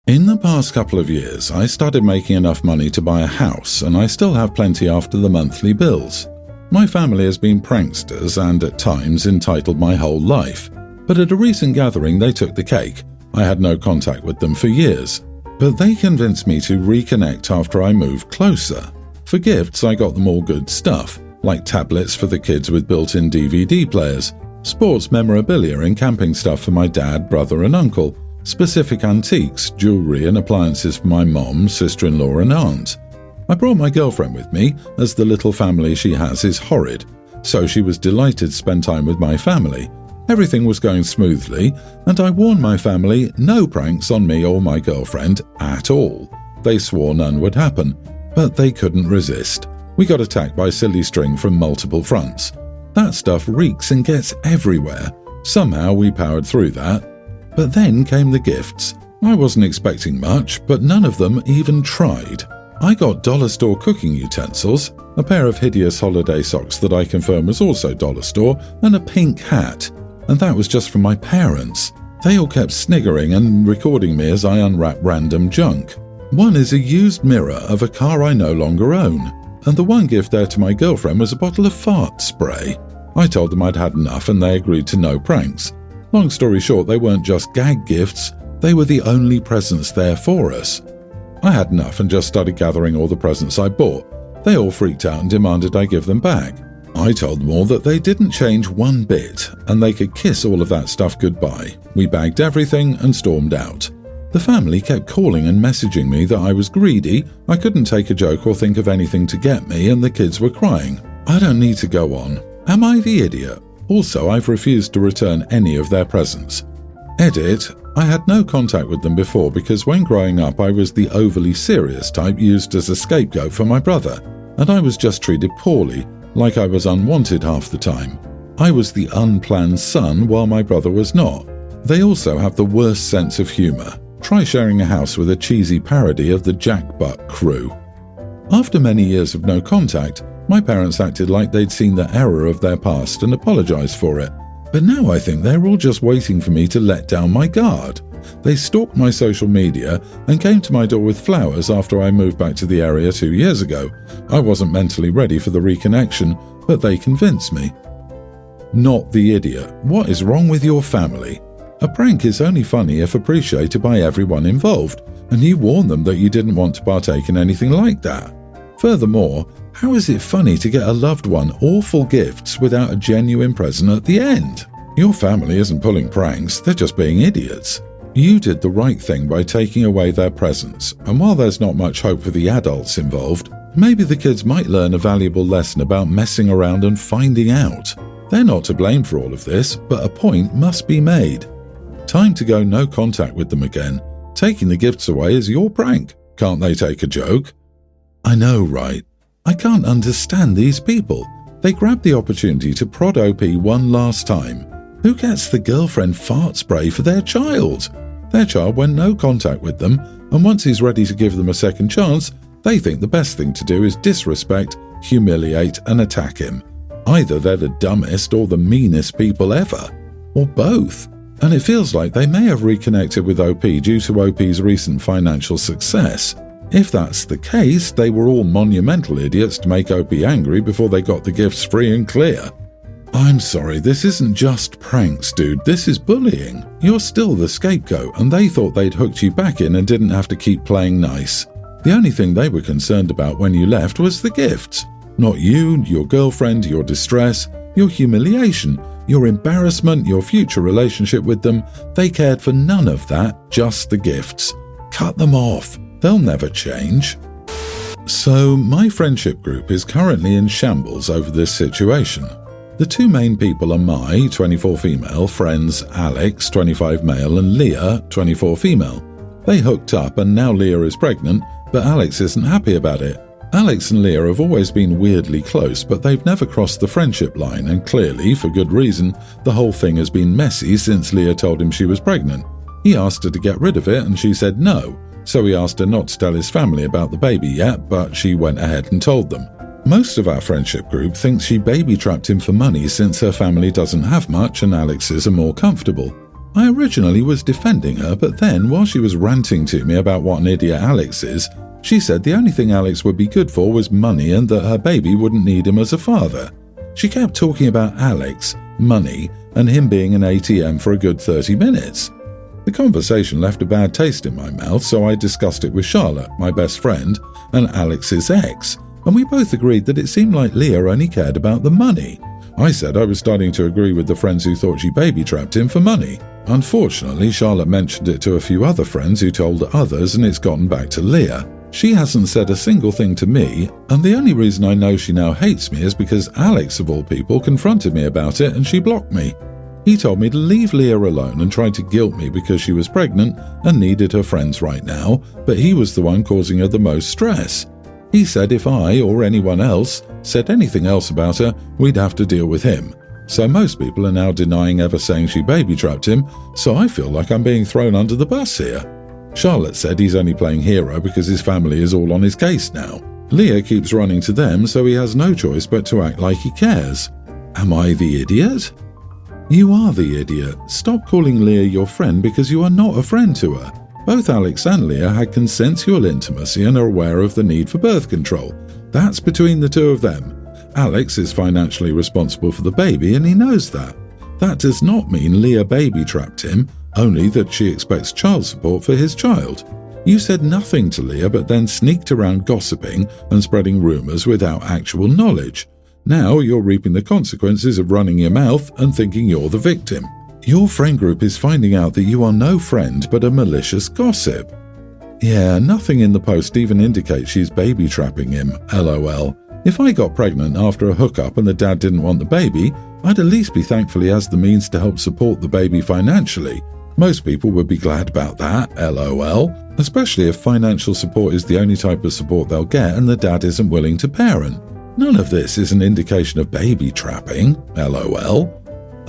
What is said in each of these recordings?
In the past couple of years, I started making enough money to buy a house, and I still have plenty after the monthly bills. My family has been pranksters and at times entitled my whole life, but at a recent gathering they took the cake. I had no contact with them for years, but they convinced me to reconnect after I moved closer. For gifts, I got them all good stuff, like tablets for the kids with built-in DVD players, sports memorabilia and camping stuff for my dad, brother and uncle, specific antiques, jewelry and appliances for my mom, sister-in-law and aunt. I brought my girlfriend with me, as the little family she has is horrid, so she was delighted to spend time with my family. Everything was going smoothly, and I warned my family no pranks on me or my girlfriend at all. They swore none would happen, but they couldn't resist. We got attacked by silly string from multiple fronts. That stuff reeks and gets everywhere. Somehow we powered through that. But then came the gifts. I wasn't expecting much, but none of them even tried. I got dollar store cooking utensils, a pair of hideous holiday socks that I confirm was also dollar store, and a pink hat. And that was just from my parents. They all kept sniggering and recording me as I unwrapped random junk. One is a used mirror of a car I no longer own, and the one gift there to my girlfriend was a bottle of fart spray. I told them I'd had enough and they agreed to no pranks. Long story short, they weren't just gag gifts, they were the only presents there for us. I had enough and just started gathering all the presents I bought. They all freaked out and demanded I give them back. I told them all that they didn't change one bit and they could kiss all of that stuff goodbye. We bagged everything and stormed out. The family kept calling and messaging me that I was greedy, I couldn't take a joke or think of anything to get me, and the kids were crying. I don't need to go on. Am I the idiot? Also, I've refused to return any of their presents. Edit, I had no contact with them before because when growing up I was the overly serious type used as a scapegoat for my brother, and I was just treated poorly, like I was unwanted half the time. I was the unplanned son while my brother was not. They also have the worst sense of humour. Try sharing a house with a cheesy parody of the Jackbutt crew. After many years of no contact, my parents acted like they'd seen the error of their past and apologized for it. But now I think they're all just waiting for me to let down my guard. They stalked my social media and came to my door with flowers after I moved back to the area 2 years ago. I wasn't mentally ready for the reconnection, but they convinced me. Not the idiot. What is wrong with your family? A prank is only funny if appreciated by everyone involved, and you warned them that you didn't want to partake in anything like that. Furthermore, how is it funny to get a loved one awful gifts without a genuine present at the end? Your family isn't pulling pranks, they're just being idiots. You did the right thing by taking away their presents, and while there's not much hope for the adults involved, maybe the kids might learn a valuable lesson about messing around and finding out. They're not to blame for all of this, but a point must be made. Time to go no contact with them again. Taking the gifts away is your prank. Can't they take a joke? I know, right? I can't understand these people. They grabbed the opportunity to prod OP one last time. Who gets the girlfriend fart spray for their child? Their child went no contact with them, and once he's ready to give them a second chance, they think the best thing to do is disrespect, humiliate and attack him. Either they're the dumbest or the meanest people ever, or both. And it feels like they may have reconnected with OP due to OP's recent financial success. If that's the case, they were all monumental idiots to make OP angry before they got the gifts free and clear. I'm sorry, this isn't just pranks, dude. This is bullying. You're still the scapegoat, and they thought they'd hooked you back in and didn't have to keep playing nice. The only thing they were concerned about when you left was the gifts. Not you, your girlfriend, your distress, your humiliation, your embarrassment, your future relationship with them. They cared for none of that, just the gifts. Cut them off. They'll never change. So, my friendship group is currently in shambles over this situation. The two main people are my, 24 female, friends Alex, 25 male, and Leah, 24 female. They hooked up and now Leah is pregnant, but Alex isn't happy about it. Alex and Leah have always been weirdly close, but they've never crossed the friendship line, and clearly, for good reason, the whole thing has been messy since Leah told him she was pregnant. He asked her to get rid of it and she said no. So he asked her not to tell his family about the baby yet, but she went ahead and told them. Most of our friendship group thinks she baby-trapped him for money since her family doesn't have much and Alex's are more comfortable. I originally was defending her, but then, while she was ranting to me about what an idiot Alex is, she said the only thing Alex would be good for was money and that her baby wouldn't need him as a father. She kept talking about Alex, money, and him being an ATM for a good 30 minutes. The conversation left a bad taste in my mouth, so I discussed it with Charlotte, my best friend, and Alex's ex, and we both agreed that it seemed like Leah only cared about the money. I said I was starting to agree with the friends who thought she baby-trapped him for money. Unfortunately, Charlotte mentioned it to a few other friends who told others, and it's gotten back to Leah. She hasn't said a single thing to me, and the only reason I know she now hates me is because Alex, of all people, confronted me about it and she blocked me. He told me to leave Leah alone and tried to guilt me because she was pregnant and needed her friends right now, but he was the one causing her the most stress. He said if I, or anyone else, said anything else about her, we'd have to deal with him. So most people are now denying ever saying she baby-trapped him, so I feel like I'm being thrown under the bus here. Charlotte said he's only playing hero because his family is all on his case now. Leah keeps running to them, so he has no choice but to act like he cares. Am I the idiot? You are the idiot. Stop calling Leah your friend because you are not a friend to her. Both Alex and Leah had consensual intimacy and are aware of the need for birth control. That's between the two of them. Alex is financially responsible for the baby and he knows that. That does not mean Leah baby-trapped him, only that she expects child support for his child. You said nothing to Leah but then sneaked around gossiping and spreading rumours without actual knowledge. Now you're reaping the consequences of running your mouth and thinking you're the victim. Your friend group is finding out that you are no friend but a malicious gossip. Yeah, nothing in the post even indicates she's baby-trapping him, lol. If I got pregnant after a hookup and the dad didn't want the baby, I'd at least be thankful he has the means to help support the baby financially. Most people would be glad about that, lol, especially if financial support is the only type of support they'll get and the dad isn't willing to parent. None of this is an indication of baby trapping, lol.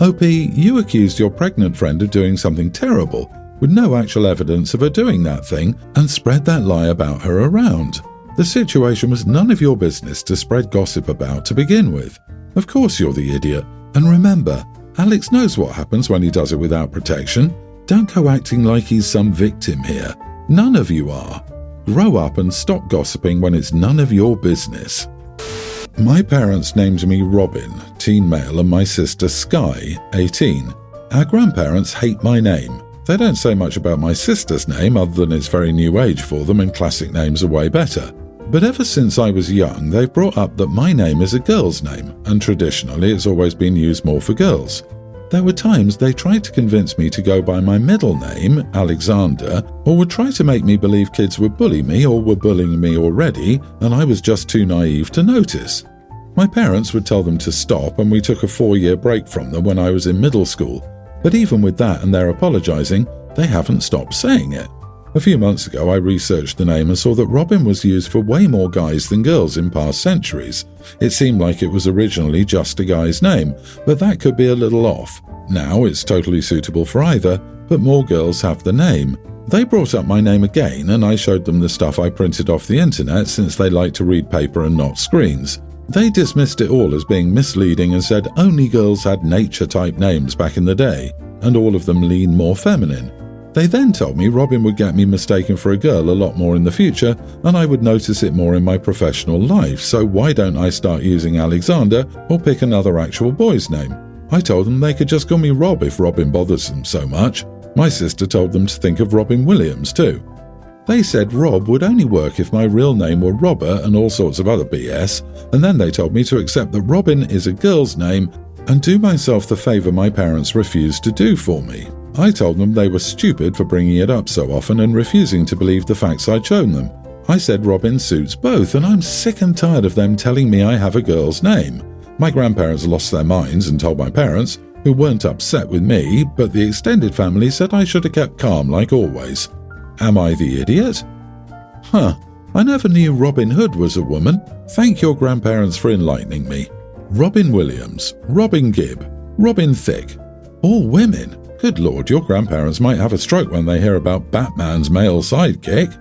OP, you accused your pregnant friend of doing something terrible, with no actual evidence of her doing that thing, and spread that lie about her around. The situation was none of your business to spread gossip about to begin with. Of course you're the idiot, and remember, Alex knows what happens when he does it without protection. Don't go acting like he's some victim here. None of you are. Grow up and stop gossiping when it's none of your business. My parents named me Robin, teen male, and my sister Sky, 18. Our grandparents hate my name. They don't say much about my sister's name other than it's very new age for them and classic names are way better. But ever since I was young, they've brought up that my name is a girl's name, and traditionally it's always been used more for girls. There were times they tried to convince me to go by my middle name, Alexander, or would try to make me believe kids would bully me or were bullying me already, and I was just too naive to notice. My parents would tell them to stop, and we took a 4-year break from them when I was in middle school. But even with that and their apologising, they haven't stopped saying it. A few months ago I researched the name and saw that Robin was used for way more guys than girls in past centuries. It seemed like it was originally just a guy's name, but that could be a little off. Now it's totally suitable for either, but more girls have the name. They brought up my name again and I showed them the stuff I printed off the internet since they like to read paper and not screens. They dismissed it all as being misleading and said only girls had nature-type names back in the day, and all of them lean more feminine. They then told me Robin would get me mistaken for a girl a lot more in the future, and I would notice it more in my professional life, so why don't I start using Alexander or pick another actual boy's name? I told them they could just call me Rob if Robin bothers them so much. My sister told them to think of Robin Williams too. They said Rob would only work if my real name were Robert and all sorts of other BS, and then they told me to accept that Robin is a girl's name and do myself the favour my parents refused to do for me. I told them they were stupid for bringing it up so often and refusing to believe the facts I'd shown them. I said Robin suits both, and I'm sick and tired of them telling me I have a girl's name. My grandparents lost their minds and told my parents, who weren't upset with me, but the extended family said I should have kept calm like always. Am I the idiot? I never knew Robin Hood was a woman. Thank your grandparents for enlightening me. Robin Williams, Robin Gibb, Robin Thicke. All women. Good Lord, your grandparents might have a stroke when they hear about Batman's male sidekick.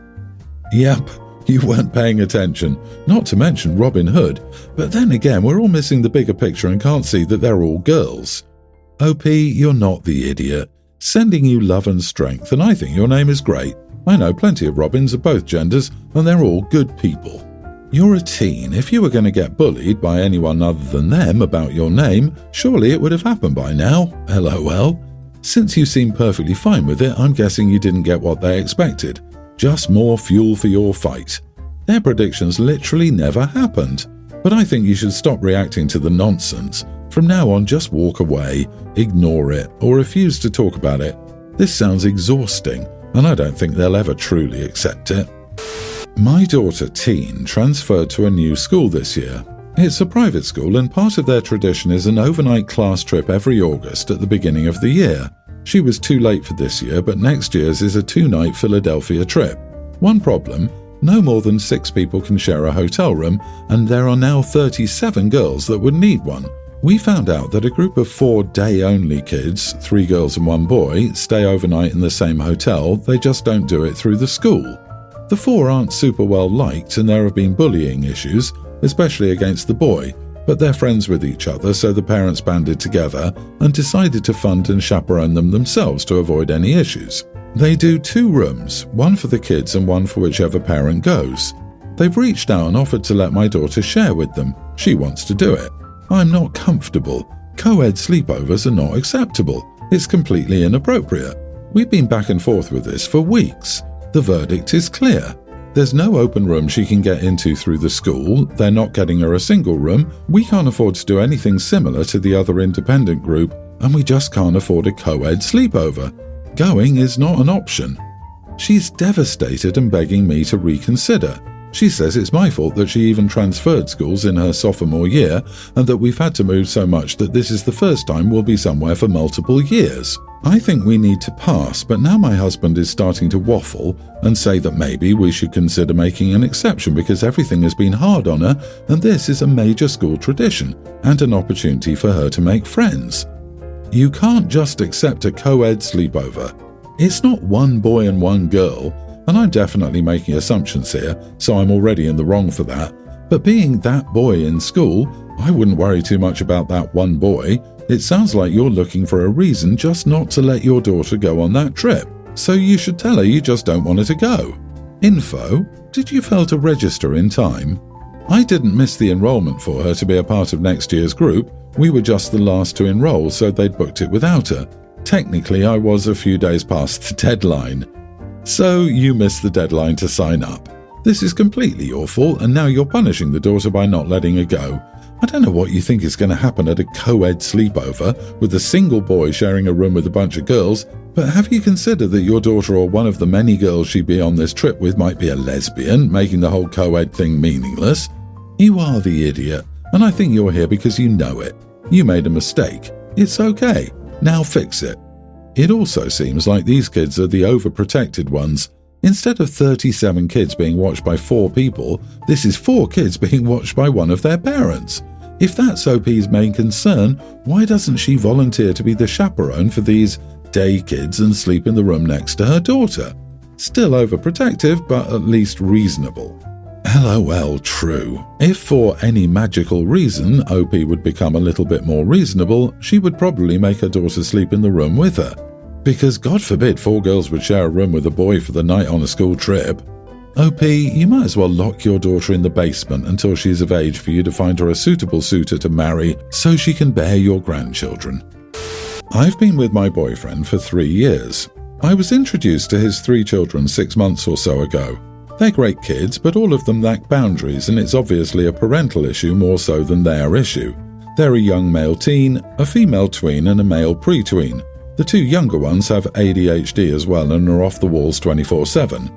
Yep, you weren't paying attention, not to mention Robin Hood, but then again we're all missing the bigger picture and can't see that they're all girls. OP, you're not the idiot. Sending you love and strength, and I think your name is great. I know plenty of Robins of both genders, and they're all good people. You're a teen. If you were going to get bullied by anyone other than them about your name, surely it would have happened by now. LOL. Since you seem perfectly fine with it, I'm guessing you didn't get what they expected. Just more fuel for your fight. Their predictions literally never happened. But I think you should stop reacting to the nonsense. From now on, just walk away, ignore it, or refuse to talk about it. This sounds exhausting, and I don't think they'll ever truly accept it. My daughter, Teen, transferred to a new school this year. It's a private school, and part of their tradition is an overnight class trip every August at the beginning of the year. She was too late for this year, but next year's is a 2-night Philadelphia trip. One problem: no more than 6 people can share a hotel room, and there are now 37 girls that would need one. We found out that a group of 4 day-only kids, 3 girls and 1 boy, stay overnight in the same hotel. They just don't do it through the school. The 4 aren't super well liked, and there have been bullying issues, especially against the boy, but they're friends with each other, so the parents banded together and decided to fund and chaperone them themselves to avoid any issues. They do 2 rooms, one for the kids and one for whichever parent goes. They've reached out and offered to let my daughter share with them. She wants to do it. I'm not comfortable. Co-ed sleepovers are not acceptable. It's completely inappropriate. We've been back and forth with this for weeks. The verdict is clear. There's no open room she can get into through the school. They're not getting her a single room. We can't afford to do anything similar to the other independent group, and we just can't afford a co-ed sleepover. Going is not an option. She's devastated and begging me to reconsider. She says it's my fault that she even transferred schools in her sophomore year, and that we've had to move so much that this is the first time we'll be somewhere for multiple years. I think we need to pass, but now my husband is starting to waffle and say that maybe we should consider making an exception because everything has been hard on her, and this is a major school tradition and an opportunity for her to make friends. You can't just accept a co-ed sleepover. It's not 1 boy and 1 girl, and I'm definitely making assumptions here, so I'm already in the wrong for that. But being that boy in school, I wouldn't worry too much about that 1 boy. It sounds like you're looking for a reason just not to let your daughter go on that trip, so you should tell her you just don't want her to go. Info: did you fail to register in time? I didn't miss the enrollment for her to be a part of next year's group. We were just the last to enroll, so they'd booked it without her. Technically, I was a few days past the deadline. So you missed the deadline to sign up. This is completely your fault, and now you're punishing the daughter by not letting her go. I don't know what you think is going to happen at a co-ed sleepover with a single boy sharing a room with a bunch of girls, but have you considered that your daughter or one of the many girls she'd be on this trip with might be a lesbian, making the whole co-ed thing meaningless? You are the idiot, and I think you're here because you know it. You made a mistake. It's okay. Now fix it. It also seems like these kids are the overprotected ones. Instead of 37 kids being watched by 4 people, this is 4 kids being watched by one of their parents. If that's OP's main concern, why doesn't she volunteer to be the chaperone for these day kids and sleep in the room next to her daughter? Still overprotective, but at least reasonable. LOL, true. If for any magical reason OP would become a little bit more reasonable, she would probably make her daughter sleep in the room with her. Because God forbid 4 girls would share a room with a boy for the night on a school trip. OP, you might as well lock your daughter in the basement until she's of age for you to find her a suitable suitor to marry so she can bear your grandchildren. I've been with my boyfriend for 3 years. I was introduced to his 3 children 6 months or so ago. They're great kids, but all of them lack boundaries, and it's obviously a parental issue more so than their issue. They're a young male teen, a female tween, and a male pre-tween. The 2 younger ones have ADHD as well and are off the walls 24/7.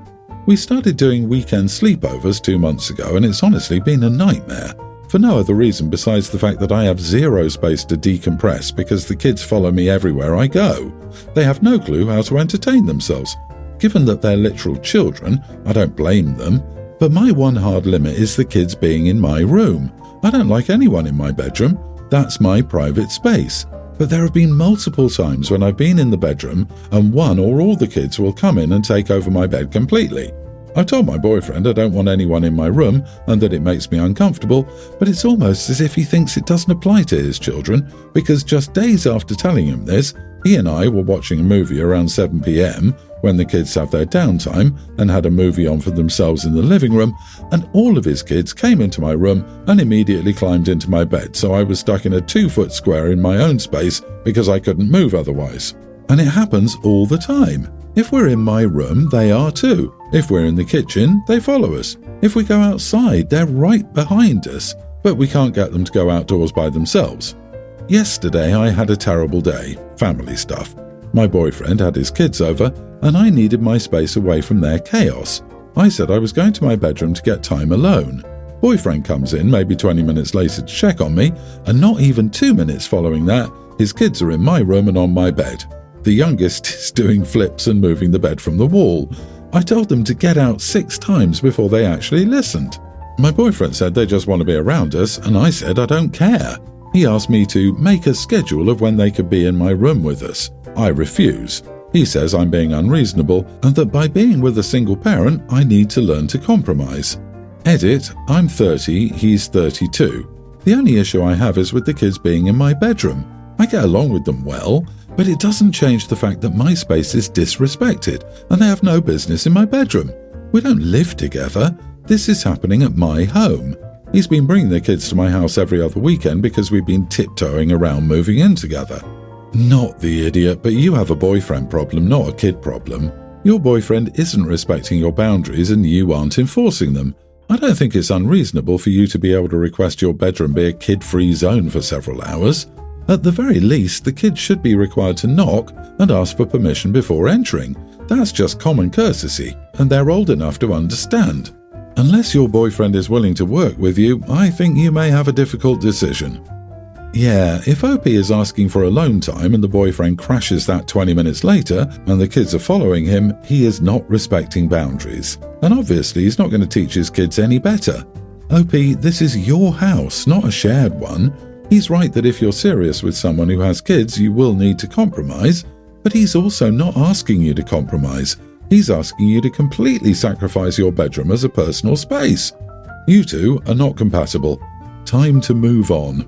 We started doing weekend sleepovers 2 months ago, and it's honestly been a nightmare. For no other reason besides the fact that I have 0 space to decompress because the kids follow me everywhere I go. They have no clue how to entertain themselves. Given that they're literal children, I don't blame them, but my one hard limit is the kids being in my room. I don't like anyone in my bedroom. That's my private space. But there have been multiple times when I've been in the bedroom and one or all the kids will come in and take over my bed completely. I've told my boyfriend I don't want anyone in my room and that it makes me uncomfortable, but it's almost as if he thinks it doesn't apply to his children, because just days after telling him this, he and I were watching a movie around 7 p.m, when the kids have their downtime, and had a movie on for themselves in the living room, and all of his kids came into my room and immediately climbed into my bed, so I was stuck in a 2-foot square in my own space because I couldn't move otherwise. And it happens all the time. If we're in my room, they are too. If we're in the kitchen, they follow us. If we go outside, they're right behind us, but we can't get them to go outdoors by themselves. Yesterday I had a terrible day, family stuff. My boyfriend had his kids over, and I needed my space away from their chaos. I said I was going to my bedroom to get time alone. Boyfriend comes in maybe 20 minutes later to check on me, and not even 2 minutes following that, his kids are in my room and on my bed. The youngest is doing flips and moving the bed from the wall. I told them to get out 6 times before they actually listened. My boyfriend said they just want to be around us, and I said I don't care. He asked me to make a schedule of when they could be in my room with us. I refuse. He says I'm being unreasonable and that by being with a single parent, I need to learn to compromise. Edit, I'm 30, he's 32. The only issue I have is with the kids being in my bedroom. I get along with them well, but it doesn't change the fact that my space is disrespected and they have no business in my bedroom. We don't live together. This is happening at my home. He's been bringing the kids to my house every other weekend because we've been tiptoeing around moving in together. Not the idiot, but you have a boyfriend problem, not a kid problem. Your boyfriend isn't respecting your boundaries and you aren't enforcing them. I don't think it's unreasonable for you to be able to request your bedroom be a kid-free zone for several hours. At the very least, the kids should be required to knock and ask for permission before entering. That's just common courtesy, and they're old enough to understand. Unless your boyfriend is willing to work with you, I think you may have a difficult decision. Yeah, if OP is asking for alone time and the boyfriend crashes that 20 minutes later and the kids are following him, he is not respecting boundaries. And obviously he's not going to teach his kids any better. OP, this is your house, not a shared one. He's right that if you're serious with someone who has kids, you will need to compromise, but he's also not asking you to compromise. He's asking you to completely sacrifice your bedroom as a personal space. You two are not compatible. Time to move on.